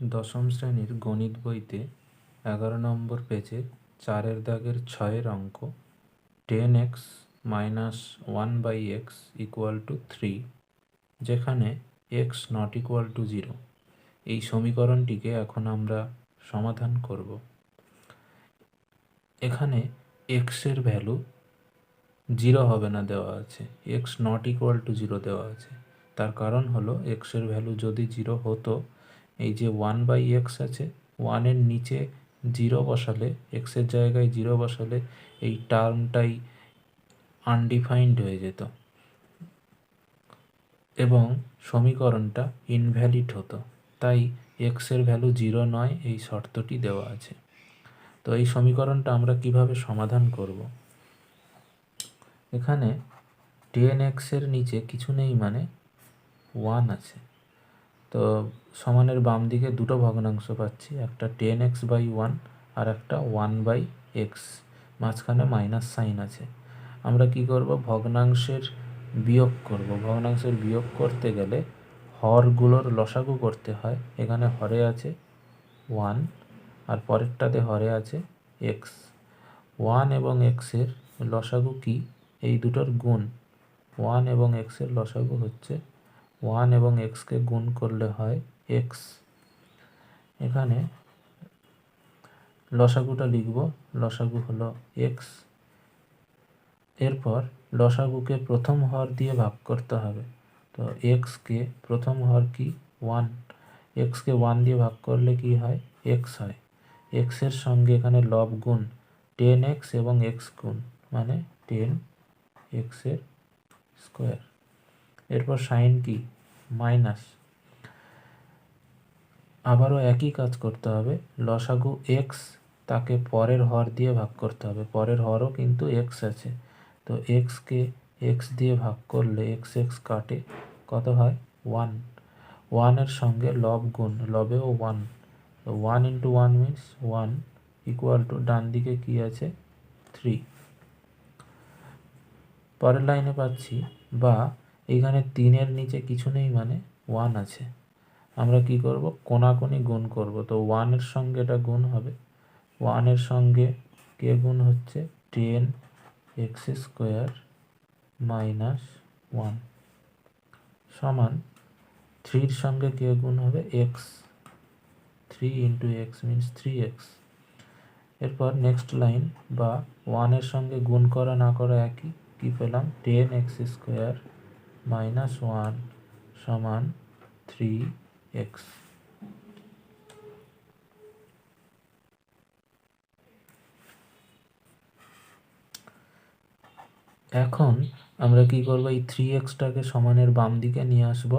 দশম শ্রেণীর গণিত বইতে 11 নম্বর পেজে 4-এর দাগের 6-এর অঙ্ক 10x minus 1/x equal to 3, যেখানে x not equal to 0, এই সমীকরণটিকে এখন আমরা সমাধান করব। এখানে x এর ভ্যালু 0 হবে না দেওয়া আছে, x not equal to 0 দেওয়া আছে। তার কারণ হলো x এর ভ্যালু যদি 0 হতো, এই যে 1/x আছে, 1 এর নিচে 0 বসালে, x এর জায়গায় 0 বসালে এই টার্মটাই আনডিফাইন্ড হয়ে যেত এবং সমীকরণটা ইনভ্যালিড হতো। তাই x এর ভ্যালু 0 নয়, এই শর্তটি দেওয়া আছে। তো এই সমীকরণটা আমরা কিভাবে সমাধান করব? এখানে 10x এর নিচে কিছু নেই, মানে 1 আছে। তো সমানের বাম দিকে দুটো ভগ্নাংশ পাচ্ছি, একটা 10x/1 আর একটা 1/x, মাঝখানে মাইনাস সাইন আছে। আমরা কি করব? ভগ্নাংশের বিয়োগ করব। ভগ্নাংশের বিয়োগ করতে গেলে হরগুলোর লসাগু করতে হয়। এখানে হরে আছে 1 আর পরেরটাতে হরে আছে x। 1 এবং x এর লসাগু কি? এই দুটোর গুণ। 1 এবং x এর লসাগু হচ্ছে 1 এবং x কে গুণ করলে হয় x। এখানে লসাগুটা লিখব, লসাগু হলো x। এরপর লসাগুকে প্রথম হর দিয়ে ভাগ করতে হবে। তো x কে প্রথম হর কি? 1। x কে 1 দিয়ে ভাগ করলে কি হয়? x হয়। x এর সঙ্গে এখানে লব গুণ 10x এবং x গুণ, মানে 10x এর স্কোয়ার। এরপর সাইন কি? মাইনাস। আবারও একই কাজ করতে হবে, লসাগু x, তাকে পরের হর দিয়ে ভাগ করতে হবে। পরের হরও কিন্তু x আছে, তো x কে x দিয়ে ভাগ করলে x কাটে, কত হয়? 1। 1 এর সঙ্গে লব গুণ, লবেও 1, তো 1 × 1 মিনস 1 ইকুয়াল টু ডান দিকে কি আছে? 3। পরের লাইনে পাচ্ছি বা এইখানে 3 এর নিচে কিছু নেই, মানে 1 আছে। আমরা কি করব? কোনাকুনি গুণ করব। তো 1 এর সঙ্গে এটা গুণ হবে। 1 এর সঙ্গে কে গুণ হচ্ছে? 10x² মাইনাস 1 সমান 3 এর সঙ্গে কে গুণ হবে? x। 3 × x means 3x। এরপর নেক্সট লাইন, বা 1 এর সঙ্গে গুণ করা না করা একই। কি পেলাম? 10x² মাইনাস 1 সমান 3x। এখন আমরা কি করব? এই 3xটাকে সমানের বাম দিকে নিয়ে আসব।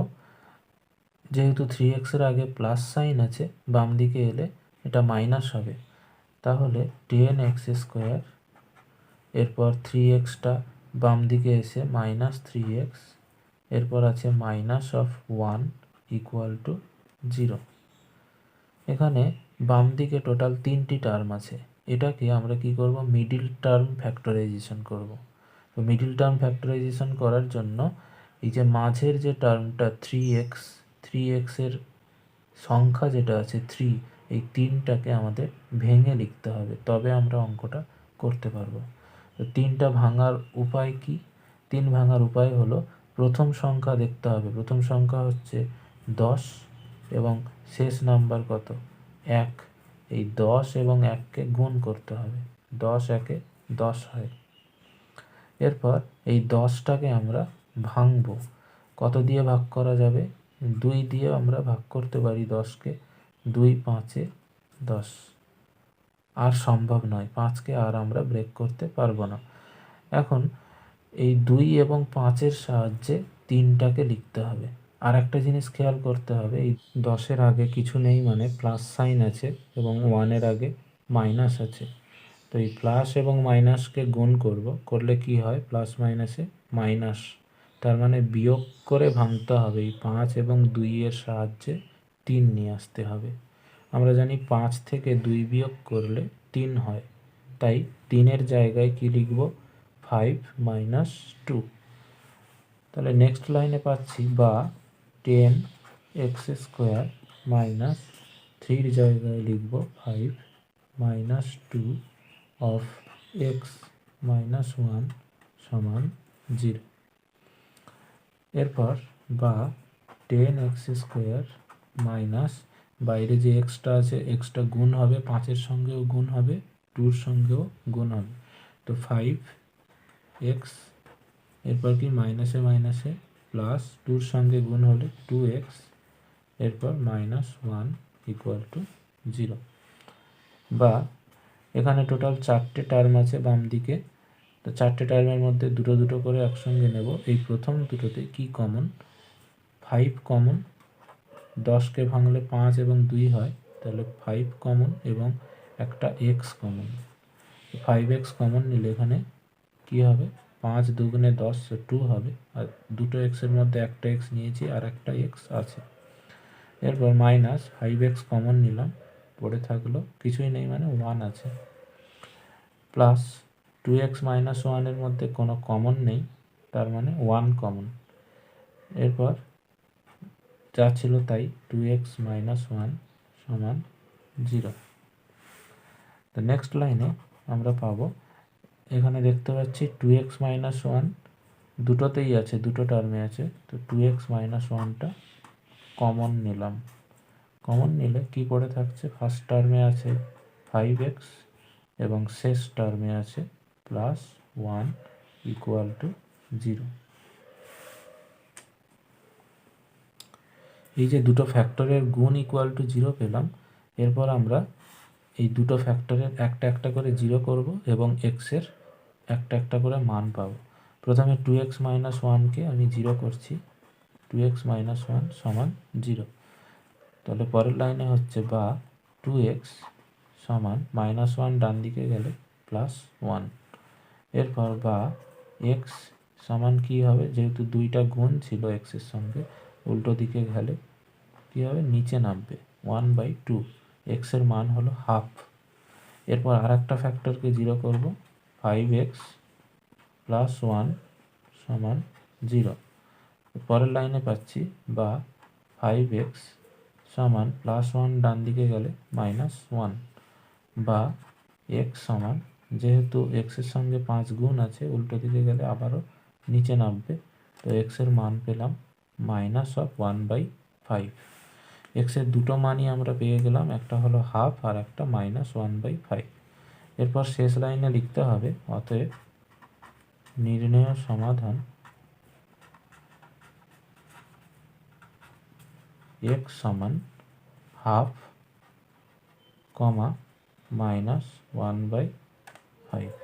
যেহেতু 3x এর আগে প্লাস সাইন আছে, বাম দিকে এলে এটা মাইনাস হবে। তাহলে 10x², এরপর 3xটা বাম দিকে এসে মাইনাস 3x, এরপর আছে মাইনাস অফ 1 ইকুয়াল টু 0। এখানে বাম দিকে টোটাল 3টি টার্ম আছে। এটাকে আমরা কি করব? মিডিল টার্ম ফ্যাক্টরাইজেশন করব। তো মিডিল টার্ম ফ্যাক্টরাইজেশন করার জন্য এই যে মাঝের যে টার্মটা 3x এর সংখ্যা যেটা আছে 3, এই 3টাকে আমাদের ভেঙে লিখতে হবে, তবে আমরা অঙ্কটা করতে পারবো। তো 3টা ভাঙার উপায় কি? 3 ভাঙার উপায় হলো, প্রথম সংখ্যা দেখতে হবে। প্রথম সংখ্যা হচ্ছে 10 এবং শেষ নাম্বার কত? 1। এই 10 এবং 1কে গুণ করতে হবে। 10 একে 10 হয়। এরপর এই 10টাকে আমরা ভাঙবো। কত দিয়ে ভাগ করা যাবে? 2 দিয়ে আমরা ভাগ করতে পারি 10কে। 2 × 5 = 10। আর সম্ভব নয়, 5কে আর আমরা ব্রেক করতে পারবো না। এখন এই 2 এবং 5-এর সাহায্যে 3টাকে লিখতে হবে। আর একটা জিনিস খেয়াল করতে হবে, এই 10-এর আগে কিছু নেই, মানে প্লাস সাইন আছে, এবং 1-এর আগে মাইনাস আছে। তো এই প্লাস এবং মাইনাসকে গুণ করব, করলে কি হয়? প্লাস মাইনাসে মাইনাস, তার মানে বিয়োগ করে ভাঙতে হবে। এই 5 এবং 2-এর সাহায্যে 3 নিয়ে আসতে হবে। আমরা জানি 5 থেকে 2 বিয়োগ করলে 3 হয়, তাই 3-এর জায়গায় কি লিখব? 5 - 2। তাহলে নেক্সট লাইনে পাচ্ছি, বা 10x² মাইনাস 3 জায়গায় লিখব 5 মাইনাস 2 অফ এক্স মাইনাস 1 সমান 0। এরপর বা 10x² মাইনাস বাইরে যে এক্সটা আছে এক্সটা গুণ হবে 5-এর সঙ্গেও গুণ হবে 2-র সঙ্গেও গুণ হবে, তো 5x, এরপর কি মাইনাসে মাইনাসে প্লাস 2-র সঙ্গে গুণ হলে 2x, এরপর মাইনাস 1 ইকুয়াল টু 0। বা এখানে টোটাল 4টে টার্ম আছে বাম দিকে, তো 4টে টার্মের মধ্যে দুটো দুটো করে একসঙ্গে নেব। এই প্রথম দুটোতে কি কমন? 5 কমন, 10কে ভাঙলে 5 এবং 2 হয়, তাহলে 5 কমন এবং একটা x কমন। 5x কমন নিলে এখানে কি হবে? 5 দুগুণে 10, 2 হবে, আর দুটো এক্সের মধ্যে একটা এক্স নিয়েছি আর একটা এক্স আছে। এরপর মাইনাস 5x কমন নিলাম, পড়ে থাকলো কিছুই নেই মানে 1 আছে, প্লাস 2x মাইনাস 1-এর মধ্যে কোনো কমন নেই, তার মানে 1 কমন। এরপর যা ছিল তাই 2x মাইনাস 1 সমান 0। তো নেক্সট লাইনে আমরা পাবো, এখানে দেখতে পাচ্ছি 2x মাইনাস 1 দুটোতেই আছে, দুটো টার্মে আছে, তো 2x মাইনাস 1টা কমন নিলাম। কমন নিলে কি পড়ে থাকছে? ফার্স্ট টার্মে আছে 5x এবং শেষ টার্মে আছে প্লাস 1 ইকুয়াল টু 0। এই যে দুটো ফ্যাক্টরের গুণ ইকুয়াল টু 0 পেলাম, এরপর আমরা এই দুটো ফ্যাক্টরের একটা একটা করে 0 করব এবং এক্সের একটা একটা করে মান পাবো। প্রথমে 2x মাইনাস 1কে আমি 0 করছি, 2x মাইনাস 1 সমান 0। তাহলে পরের লাইনে হচ্ছে বা 2x সমান মাইনাস 1 ডান দিকে গেলে প্লাস 1। এরপর বা x সমান কি হবে? যেহেতু দুইটা গুণ ছিল এক্সের সঙ্গে, উল্টো দিকে গেলে কি হবে? নিচে নামবে 1/2, এক্সের মান হলো হাফ। এরপর আর একটা ফ্যাক্টরকে 0 করব, 5x প্লাস 1 সমান 0। পরের লাইনে পাচ্ছি বা 5x সমান প্লাস 1 ডান দিকে গেলে মাইনাস 1, বা x সমান, যেহেতু এক্সের সঙ্গে 5 গুণ আছে, উল্টো দিকে গেলে আবারও নিচে নামবে, তো এক্সের মান পেলাম মাইনাস অফ 1/5। এক্সের দুটো মানই আমরা পেয়ে গেলাম, একটা হলো হাফ আর একটা মাইনাস 1/5। এরপর শেষ লাইনে লিখতে হবে অতএব নির্ণেয় সমাধান x সমান হাফ কমা মাইনাস 1/5।